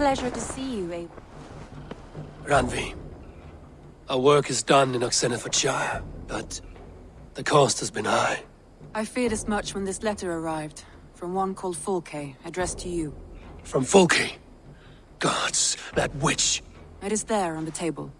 pleasure to see you, Eivor. Randvi, our work is done in Oxenfordshire, but the cost has been high. I feared as much when this letter arrived, from one called Fulke, addressed to you. From Fulke? Gods, that witch! It is there on the table.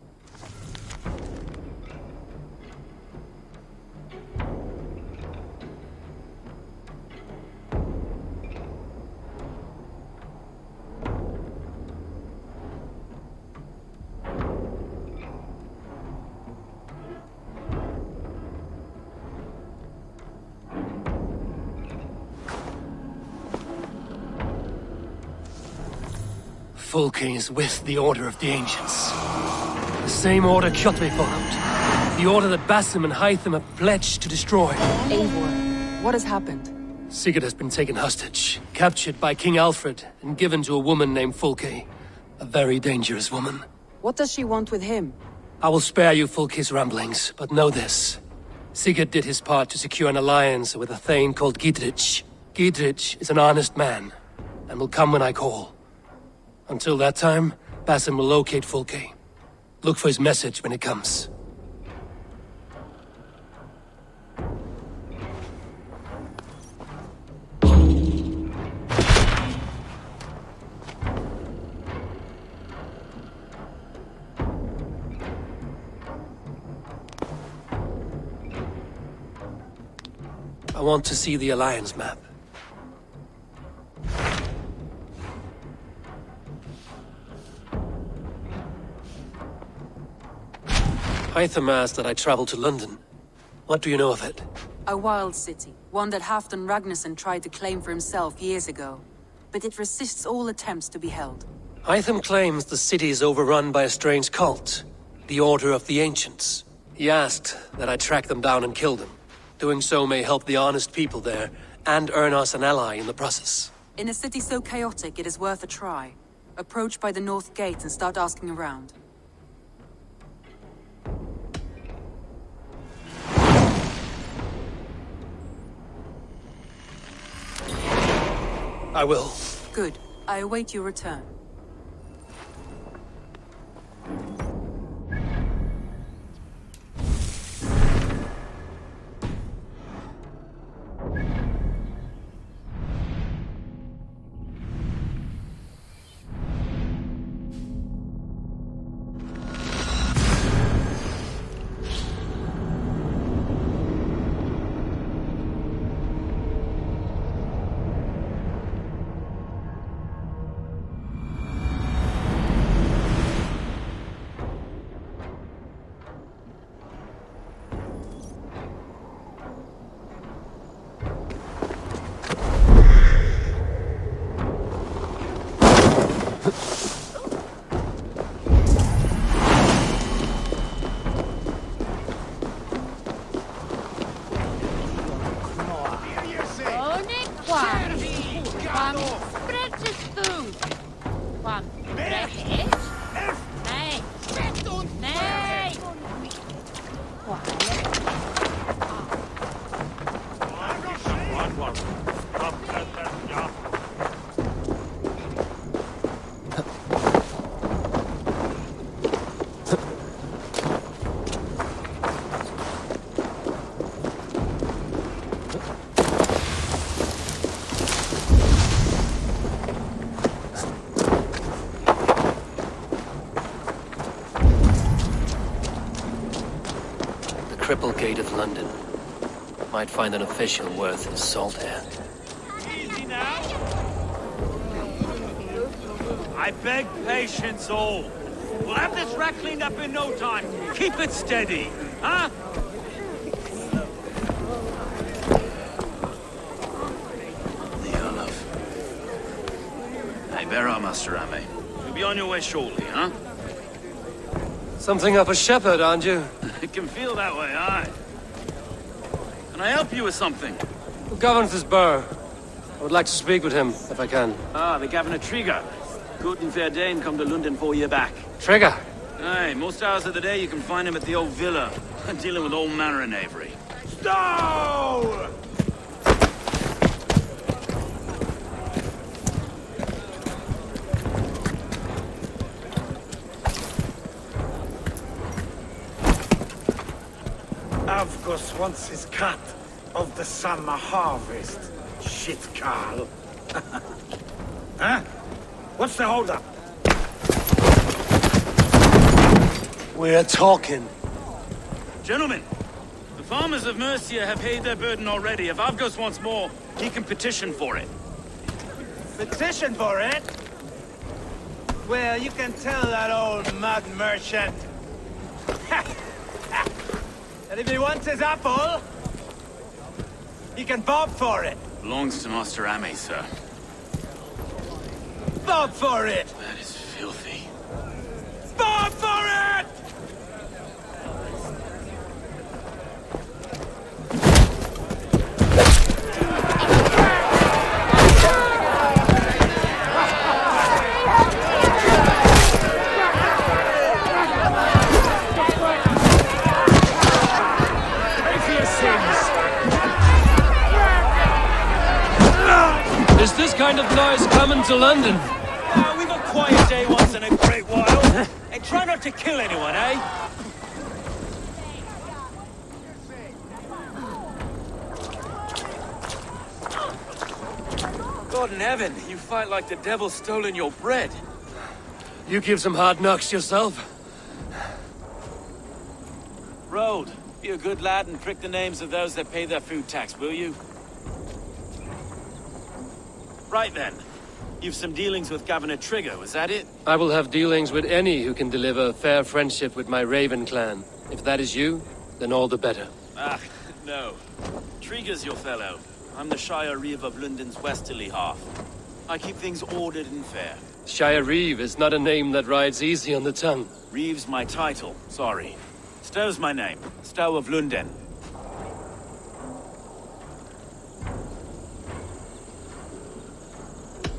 Fulke is with the Order of the Ancients. The same order Kjotve followed. The order that Basim and Hytham have pledged to destroy. Eivor, what has happened? Sigurd has been taken hostage, captured by King Alfred, and given to a woman named Fulke. A very dangerous woman. What does she want with him? I will spare you Fulke's ramblings, but know this. Sigurd did his part to secure an alliance with a thane called Gidrich. Gidrich is an honest man, and will come when I call. Until that time, Basim will locate Fulke. Look for his message when it comes. I want to see the Alliance map. Hytham asked that I travel to London. What do you know of it? A wild city, one that Halfdan Ragnarsson tried to claim for himself years ago. But it resists all attempts to be held. Hytham claims the city is overrun by a strange cult, the Order of the Ancients. He asked that I track them down and kill them. Doing so may help the honest people there, and earn us an ally in the process. In a city so chaotic, it is worth a try. Approach by the North Gate and start asking around. I will. Good. I await your return. Triple Gate of London. Might find an official worth his salt here. Easy now. I beg patience, all. We'll have this rat cleaned up in no time. Keep it steady, huh? Leonov. Eivor-a, Master Ame. You'll be on your way shortly, huh? Something up a shepherd, aren't you? It can feel that way, aye. Can I help you with something? Who governs this burgh? I would like to speak with him, if I can. Ah, the Governor Trigger. Good and fair Dane come to London 4 years back. Trigger? Aye, most hours of the day you can find him at the old villa, dealing with all manner of knavery. Stow! Avgos wants his cut of the summer harvest. Shit, Carl. Huh? What's the holdup? We're talking. Gentlemen, the farmers of Mercia have paid their burden already. If Avgos wants more, he can petition for it. Petition for it? Well, you can tell that old mud merchant. And if he wants his apple, he can bob for it. Belongs to Master Ame, sir. Bob for it! That is filthy. Bob for it! Is this kind of noise coming to London? We've a quiet day once in a great while. And try not to kill anyone, eh? God in heaven, you fight like the devil's stolen your bread. You give some hard knocks yourself. Road, be a good lad and prick the names of those that pay their food tax, will you? Right then. You've some dealings with Governor Trigger, was that it? I will have dealings with any who can deliver fair friendship with my Raven clan. If that is you, then all the better. Ah, no. Trigger's your fellow. I'm the Shire Reeve of London's westerly half. I keep things ordered and fair. Shire Reeve is not a name that rides easy on the tongue. Reeve's my title, sorry. Stow's my name. Stow of London.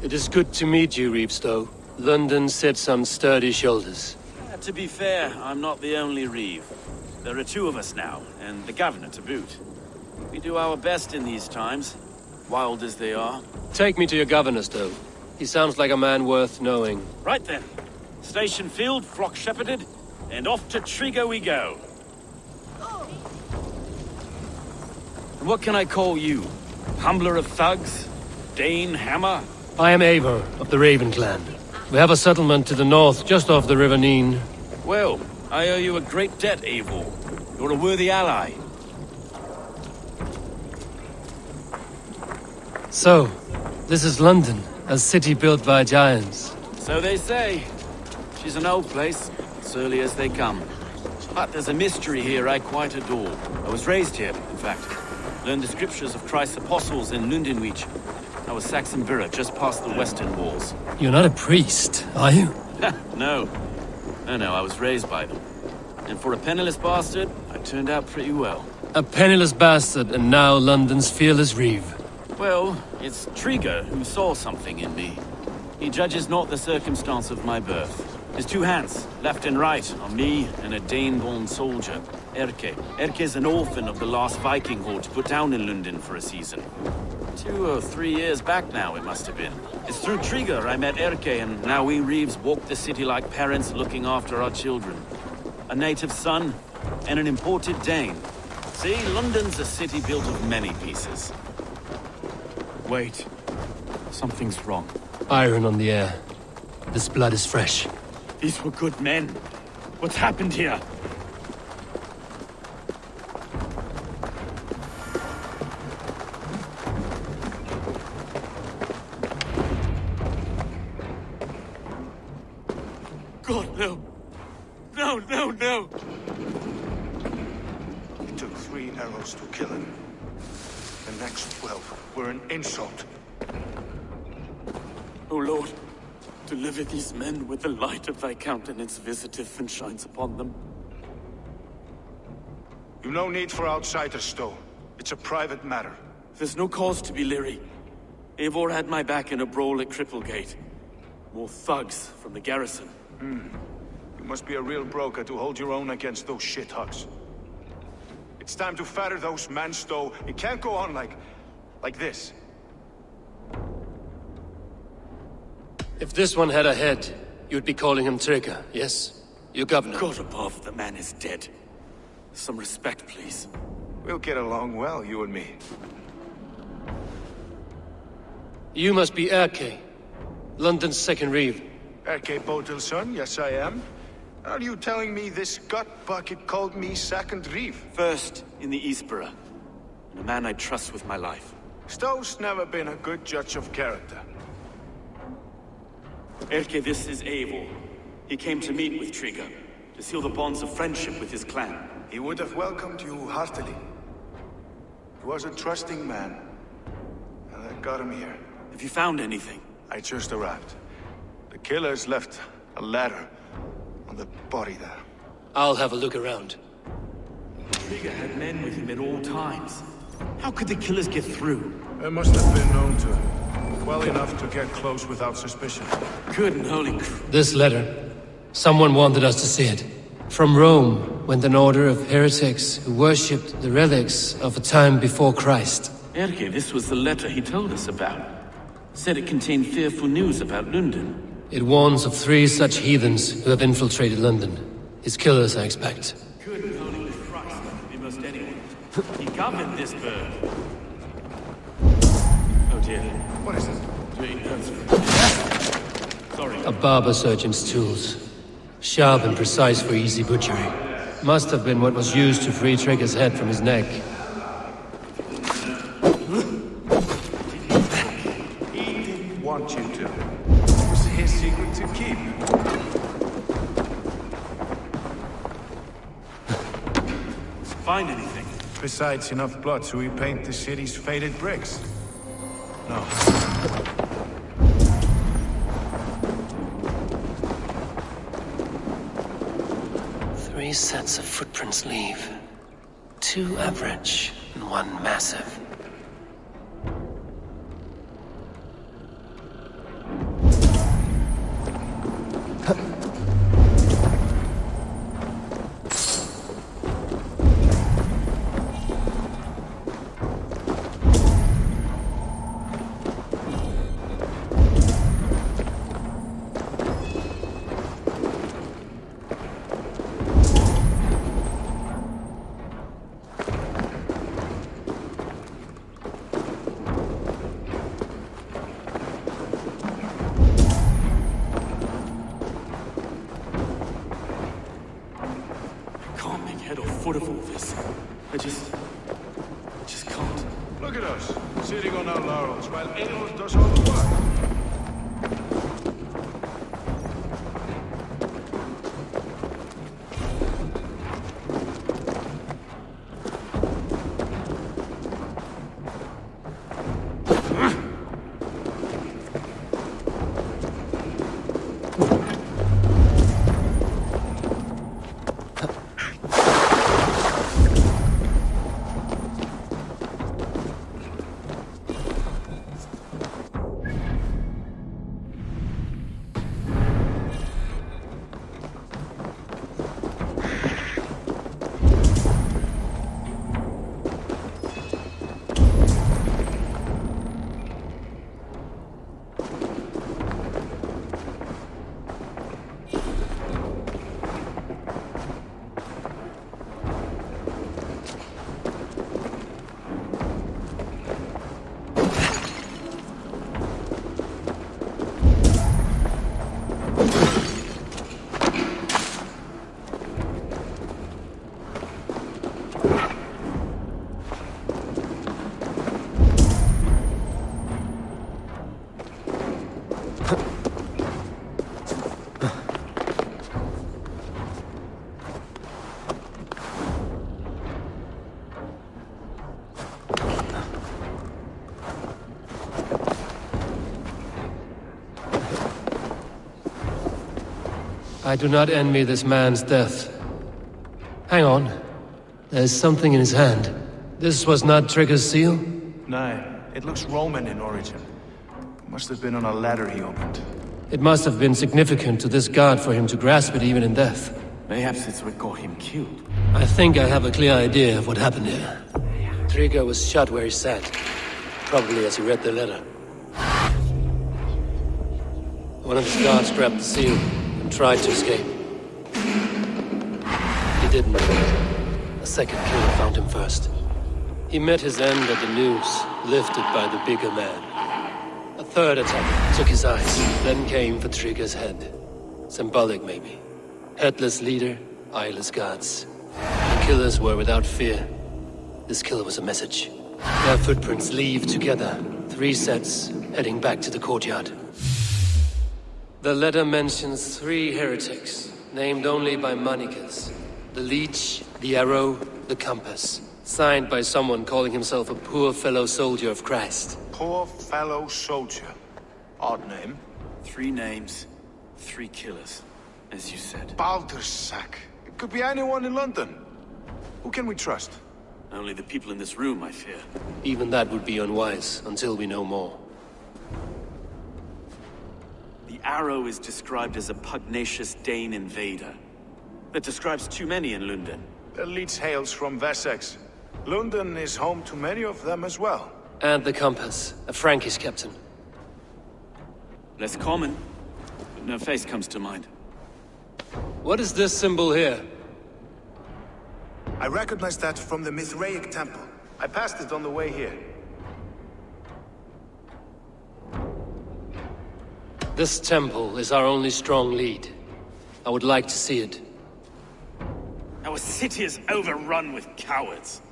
It is good to meet you, Reevestow. London sits on sturdy shoulders. To be fair, I'm not the only Reeve. There are two of us now, and the governor to boot. We do our best in these times, wild as they are. Take me to your governor, Stow. He sounds like a man worth knowing. Right then. Station filled, flock shepherded, and off to Trigger we go. And what can I call you? Humbler of thugs? Dane Hammer? I am Eivor of the Raven clan. We have a settlement to the north, just off the River Neen. Well, I owe you a great debt, Eivor. You're a worthy ally. So, this is London, a city built by giants. So they say. She's an old place, surly as they come. But there's a mystery here I quite adore. I was raised here, in fact. Learned the scriptures of Christ's apostles in Lundenwich. I was Saxon Borough, just past the western walls. You're not a priest, are you? No. No, I was raised by them. And for a penniless bastard, I turned out pretty well. A penniless bastard, and now London's fearless Reeve. Well, it's Trigger who saw something in me. He judges not the circumstance of my birth. His two hands, left and right, on me and a Dane-born soldier, Erke. Erke's an orphan of the last Viking horde put down in London for a season. 2 or 3 years back now, it must have been. It's through Trigger I met Erke, and now we Reeves walk the city like parents looking after our children. A native son, and an imported Dane. See, London's a city built of many pieces. Wait. Something's wrong. Iron on the air. This blood is fresh. These were good men. What's happened here? God, no. No, no, no. It took 3 arrows to kill him. The next 12 were an insult. O Lord, deliver these men with the light of thy countenance visiteth and shines upon them. You've no need for outsiders, Stowe. It's a private matter. There's no cause to be leery. Eivor had my back in a brawl at Cripplegate. More thugs from the garrison. You must be a real broker to hold your own against those shithugs. It's time to fatter those men, Stowe. It can't go on like this. If this one had a head, you'd be calling him Trigger, yes? Your governor. God above, the man is dead. Some respect, please. We'll get along well, you and me. You must be Erke, London's second reeve. Erke Botel's son, yes I am. Are you telling me this gut bucket called me second reeve? First in the Eivor-a, and a man I trust with my life. Stowe's never been a good judge of character. Erke, this is Eivor. He came to meet with Trigger, to seal the bonds of friendship with his clan. He would have welcomed you heartily. He was a trusting man, and I got him here. Have you found anything? I just arrived. The killers left a letter on the body there. I'll have a look around. Trigger had men with him at all times. How could the killers get through? They must have been known to him. Well enough to get close without suspicion. Good and holy This letter. Someone wanted us to see it. From Rome went an order of heretics who worshipped the relics of a time before Christ. Erke, this was the letter he told us about. Said it contained fearful news about London. It warns of 3 such heathens who have infiltrated London. His killers, I expect. Good and holy Christ, be most anyone. He governed this bird. Oh dear. What is it? Sorry. A barber surgeon's tools. Sharp and precise for easy butchery. Must have been what was used to free Trigger's head from his neck. He didn't want you to. It was his secret to keep. Find anything? Besides enough blood to repaint the city's faded bricks. No. 3 sets of footprints leave. 2 average and 1 massive. Foot of all this. I just can't. Look at us, sitting on our laurels while Eivor does all the work. I do not envy this man's death. Hang on. There's something in his hand. This was not Trigger's seal? No, it looks Roman in origin. Must have been on a ladder he opened. It must have been significant to this guard for him to grasp it even in death. Mayhaps it's what got him killed. I think I have a clear idea of what happened here. Trigger was shot where he sat. Probably as he read the letter. One of his guards grabbed the seal and tried to escape. He didn't. A second killer found him first. He met his end at the noose, lifted by the bigger man. A third attack took his eyes, then came for Trigger's head. Symbolic, maybe. Headless leader, eyeless gods. The killers were without fear. This killer was a message. Their footprints leave together, 3 sets, heading back to the courtyard. The letter mentions 3 heretics, named only by monikers. The leech, the arrow, the compass. Signed by someone calling himself a poor fellow soldier of Christ. Poor fellow soldier. Odd name. 3 names, 3 killers, as you said. Baldersack. It could be anyone in London. Who can we trust? Only the people in this room, I fear. Even that would be unwise, until we know more. The arrow is described as a pugnacious Dane invader. That describes too many in London. The leech hails from Wessex. London is home to many of them as well. And the compass, a Frankish captain. Less common, but no face comes to mind. What is this symbol here? I recognize that from the Mithraic temple. I passed it on the way here. This temple is our only strong lead. I would like to see it. Our city is overrun with cowards.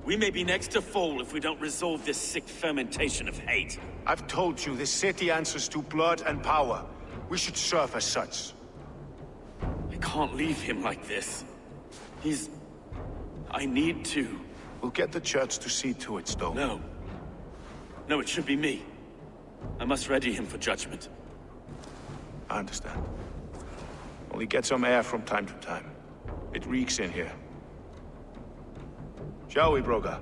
We may be next to fall if we don't resolve this sick fermentation of hate. I've told you, this city answers to blood and power. We should serve as such. I can't leave him like this. I need to. We'll get the church to see to it, Stowe. No. No, it should be me. I must ready him for judgment. I understand. Only get some air from time to time. It reeks in here. Shall we, Broga?